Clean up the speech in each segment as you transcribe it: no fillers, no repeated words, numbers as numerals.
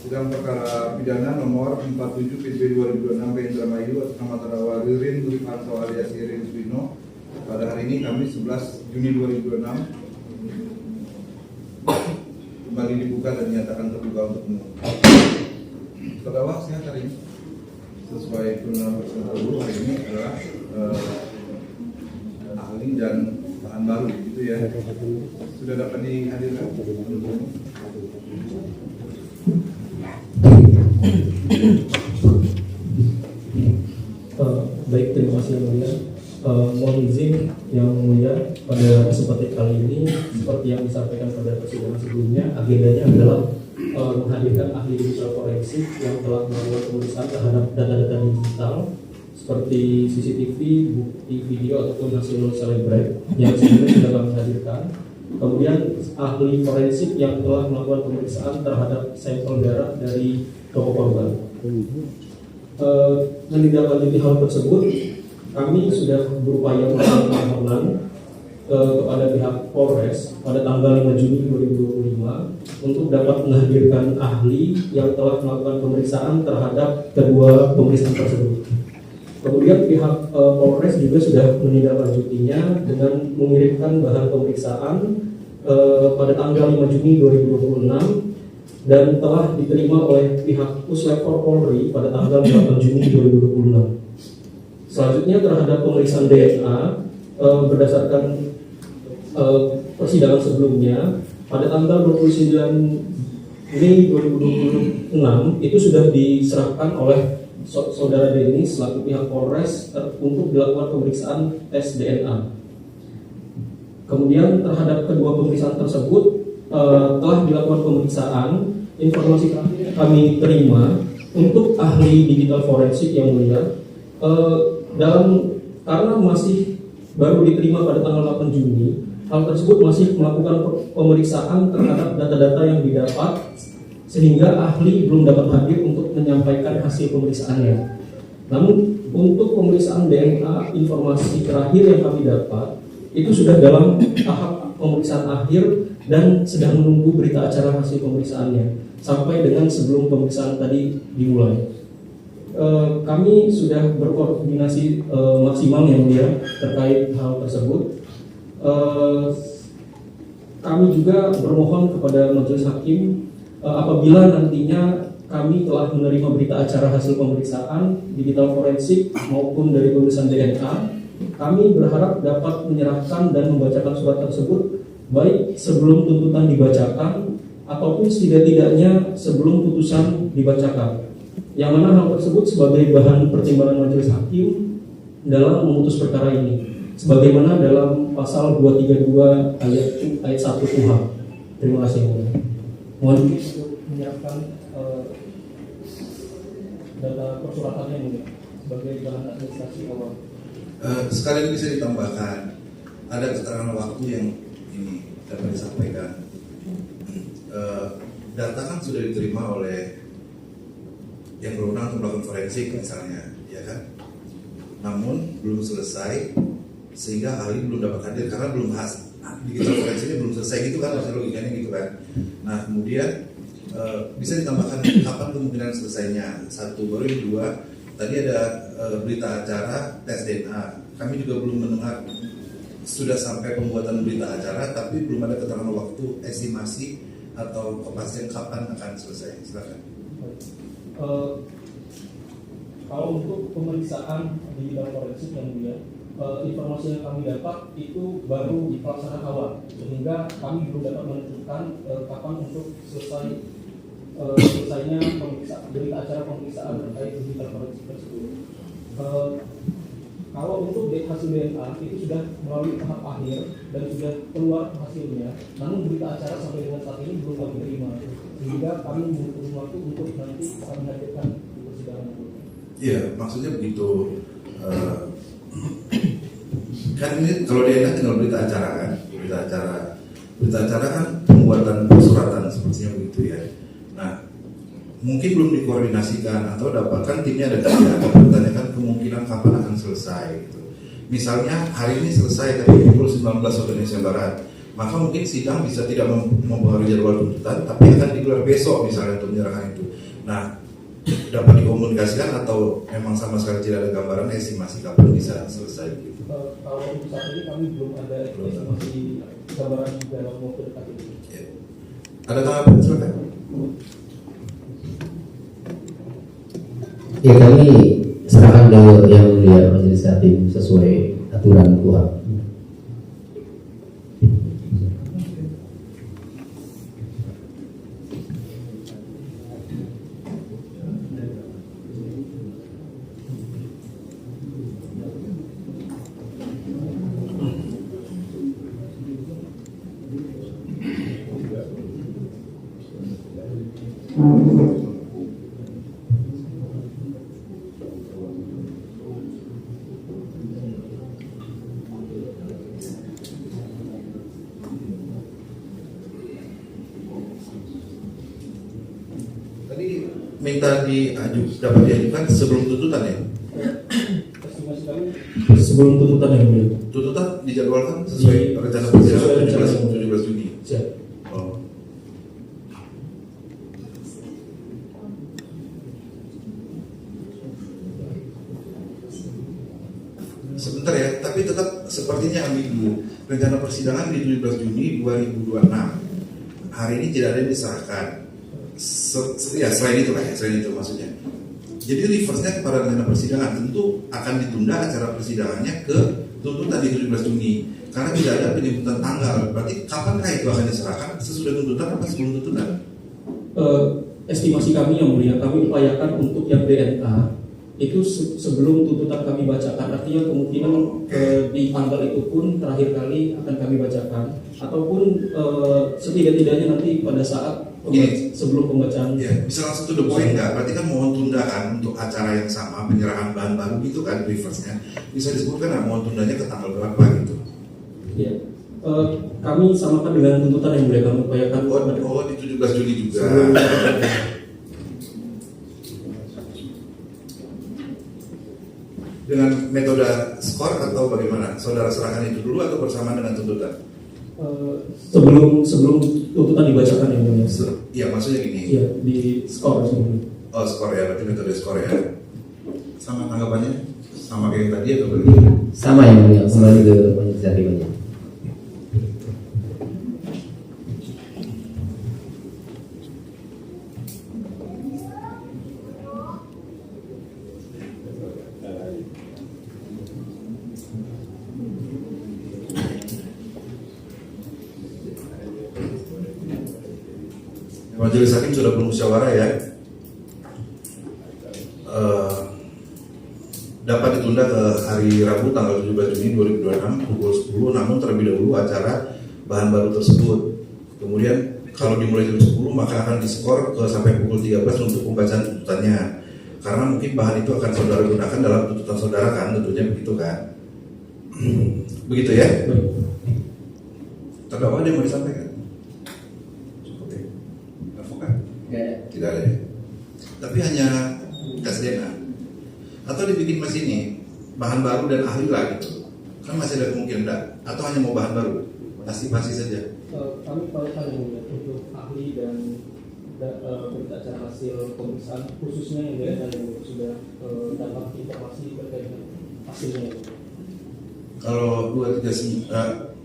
Sidang perkara pidana nomor 47 PB 2026 Indramayu atas nama terdakwa Ririn Durifanto alias Ririn Swino pada hari ini Kamis 11 Juni 2026 kembali dibuka dan dinyatakan terbuka untuk umum. Terdakwa sehat hari ini sesuai perundangan tersebut hari ini adalah ahli dan bahan baru gitu ya. Sudah dapat dihadirkan untuk umum. Baik, terima kasih Yang Mulia. Mohon izin Yang Mulia, pada kesempatan kali ini seperti yang disampaikan pada persidangan sebelumnya, agendanya adalah menghadirkan ahli digital forensik yang telah melakukan pemeriksaan terhadap data-data digital seperti CCTV, bukti video ataupun hasil selebrate yang sebelumnya sudah kami hadirkan. Kemudian ahli forensik yang telah melakukan pemeriksaan terhadap sampel darah dari toko korban. Menindaklanjuti hal tersebut, kami sudah berupaya melakukan permohonan kepada pihak Polres pada tanggal 5 Juni 2025 untuk dapat menghadirkan ahli yang telah melakukan pemeriksaan terhadap kedua pemeriksaan tersebut. Kemudian pihak Polres juga sudah menindaklanjutinya dengan mengirimkan bahan pemeriksaan pada tanggal 5 Juni 2026 dan telah diterima oleh pihak Puslapor Polri pada tanggal 8 Juni 2026. Selanjutnya terhadap pemeriksaan DNA berdasarkan persidangan sebelumnya pada tanggal 29 Mei 2026 itu sudah diserahkan oleh Saudara Denny selaku pihak Polres untuk dilakukan pemeriksaan tes DNA. Kemudian terhadap kedua pemeriksaan tersebut telah dilakukan pemeriksaan. Informasi kami terima untuk ahli digital forensik Yang Mulia karena masih baru diterima pada tanggal 8 Juni, hal tersebut masih melakukan pemeriksaan terhadap data-data yang didapat sehingga ahli belum dapat hadir untuk menyampaikan hasil pemeriksaannya. Namun untuk pemeriksaan DNA, informasi terakhir yang kami dapat itu sudah dalam tahap pemeriksaan akhir dan sedang menunggu berita acara hasil pemeriksaannya sampai dengan sebelum pemeriksaan tadi dimulai. Kami sudah berkoordinasi maksimal Yang Mulia terkait hal tersebut. Kami juga bermohon kepada majelis hakim apabila nantinya kami telah menerima berita acara hasil pemeriksaan digital forensik maupun dari pemeriksaan DNA, kami berharap dapat menyerahkan dan membacakan surat tersebut baik sebelum tuntutan dibacakan ataupun setidak-tidaknya sebelum putusan dibacakan, yang mana hal tersebut sebagai bahan pertimbangan majelis hakim dalam memutus perkara ini sebagaimana dalam pasal 232 ayat 1 KUHP. Terima kasih. Mohon menyiapkan data persuratannya ini sebagai bahan administrasi awal. Sekali lagi bisa ditambahkan, ada keterangan waktu yang ini dapat disampaikan. Data kan sudah diterima oleh yang berwenang untuk melakukan forensik misalnya, ya kan? Namun belum selesai sehingga ahli belum dapat hadir karena belum digital forensiknya belum selesai gitu kan, maksudnya logikanya gitu kan. Nah kemudian bisa ditambahkan kapan kemungkinan selesainya, satu. Baru yang kedua, tadi ada berita acara tes DNA. Kami juga belum mendengar sudah sampai pembuatan berita acara, tapi belum ada keterangan waktu estimasi atau kepastian kapan akan selesai. Silakan. Kalau untuk pemeriksaan digital forensik Yang Mulia, informasi yang kami dapat itu baru di pelaksanaan awal, sehingga kami belum dapat menentukan kapan untuk selesai selesainya berita acara pemeriksaan terkait digital forensik tersebut. Kalau untuk hasil DNA itu sudah melalui tahap akhir dan sudah keluar hasilnya, namun berita acara sampai dengan saat ini belum kami terima, sehingga kami membutuhkan waktu untuk nanti kami hadirkan di persidangan. Iya, maksudnya begitu. Kan ini kalau DNA tinggal berita acara kan, berita acara kan pembuatan suratan sepertinya begitu ya. Nah, mungkin belum dikoordinasikan atau dapatkan timnya ada kerja, bertanyakan kemungkinan kapan akan selesai gitu. Misalnya hari ini selesai dari pukul 19 waktu Indonesia Barat, maka mungkin sidang bisa tidak mempengaruhi jadwal tuntutan, tapi akan digelar besok misalnya untuk menyerahkan itu. Nah, dapat dikomunikasikan atau memang sama sekali tidak ada gambaran estimasi kapan bisa selesai gitu. Kalau untuk saat ini kami belum ada estimasi gambaran dalam waktu dekat ini. Ya. Ada tanggapan silakan? Ya, kami serahkan ke yang mulia majelis hakim sesuai aturan KUHP. Tadi minta dapat diajukan sebelum tuntutan ya? Estimasi kami sebelum tuntutan yang mulia. Tuntutan dijadwalkan sesuai rencana persidangan 17 Juni. Siap. Oh. Sebentar ya, tapi tetap sepertinya ambigu. Rencana persidangan di 17 Juni 2026. Hari ini tidak ada yang diserahkan. Ya selain itu lah ya, selain itu maksudnya. Jadi reverse-nya kepada rencana persidangan tentu akan ditunda acara persidangannya ke tuntutan di 17 Juni karena tidak ada penyebutan tanggal. Berarti kapankah itu akan diserahkan? Sesudah tuntutan apa sebelum tuntutan? Estimasi kami yang mulia, kami upayakan untuk yang DNA itu sebelum tuntutan kami bacakan. Artinya kemungkinan di tanggal itu pun terakhir kali akan kami bacakan, ataupun setidak-tidaknya nanti pada saat sebelum pembacaan. Ya, bisa langsung to the point nggak? Berarti kan mohon tunda kan untuk acara yang sama, penyerahan bahan baru gitu kan, reverse-nya. Bisa disebutkan nggak mohon tundanya ke tanggal berapa gitu? Ya. Kami samakan dengan tuntutan yang mulia, kami upayakan. Oh, di 17 Juli juga. Dengan metode skor atau bagaimana? Saudara serahkan itu dulu atau bersamaan dengan tuntutan? Sebelum tuntutan dibacakan yang mulia. Iya, maksudnya gini. Iya, di skor sebelumnya. Oh, skor ya, berarti metode skor ya. Sama tanggapannya? Sama kayak yang tadi atau berbeda? Sama yang mulia, kembali ke majelis hakim aja. Majelis hakim sudah bermusyawarah ya. Dapat ditunda ke hari Rabu tanggal 17 Juni 2026 pukul 10, namun terlebih dahulu acara bahan baru tersebut. Kemudian kalau dimulai jam 10 maka akan diskor ke sampai pukul 13 untuk pembacaan tuntutannya. Karena mungkin bahan itu akan saudara gunakan dalam tuntutan saudara kan, tentunya begitu kan. Begitu ya? Terdakwa ada yang mau disampaikan? Cukup ya? Advokat? Tidak ada ya? Tapi hanya tes DNA atau dibikin mesin ini bahan baru dan ahli lah gitu, kan masih ada kemungkinan enggak? Atau hanya mau bahan baru pasti saja? Kami upayakan untuk ahli dan berita acara hasil pemeriksaan khususnya yang DNA yang sudah dapat informasi terkait dengan hasilnya. Kalau 239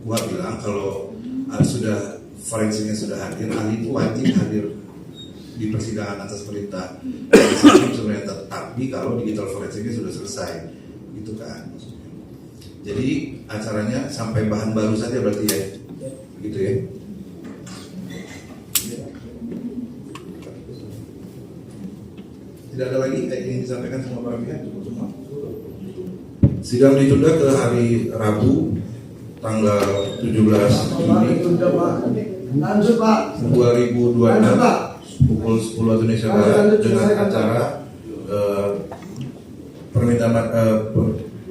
gua bilang kalau sudah forensiknya sudah hadir, ahli itu wajib hadir di persidangan atas perintah sebenarnya, tapi kalau digital forensiknya sudah selesai gitu kan. Jadi acaranya sampai bahan baru saja berarti ya, begitu ya. Tidak ada lagi yang ingin disampaikan semua para pihak, cukup semua. Sidang ditunda ke hari Rabu tanggal 17 Juni 2026 pukul 10 waktu Indonesia Barat dengan acara permintaan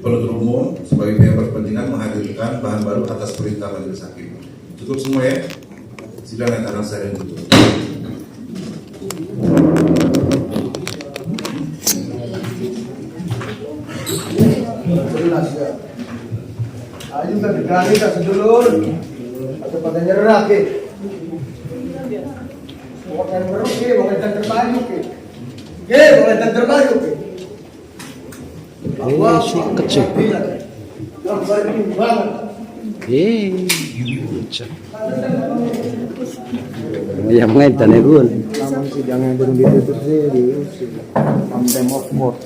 penuntut umum sebagai pihak berkepentingan menghadirkan bahan baru atas perintah majelis hakim. Cukup semua ya. Sidang yang akan saya tutup. Ayo kan digani kan sedulur. Atau pada nyerah ke. Bukan beruk ke, bukan dan terbayu ke. Bukan dan terbayu ke. Allah kecil. Yang bertimbangan. Yang ngaitan ya gun. Namun sidangnya belum ditutup sih diusir. Contempt of court.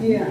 Iya.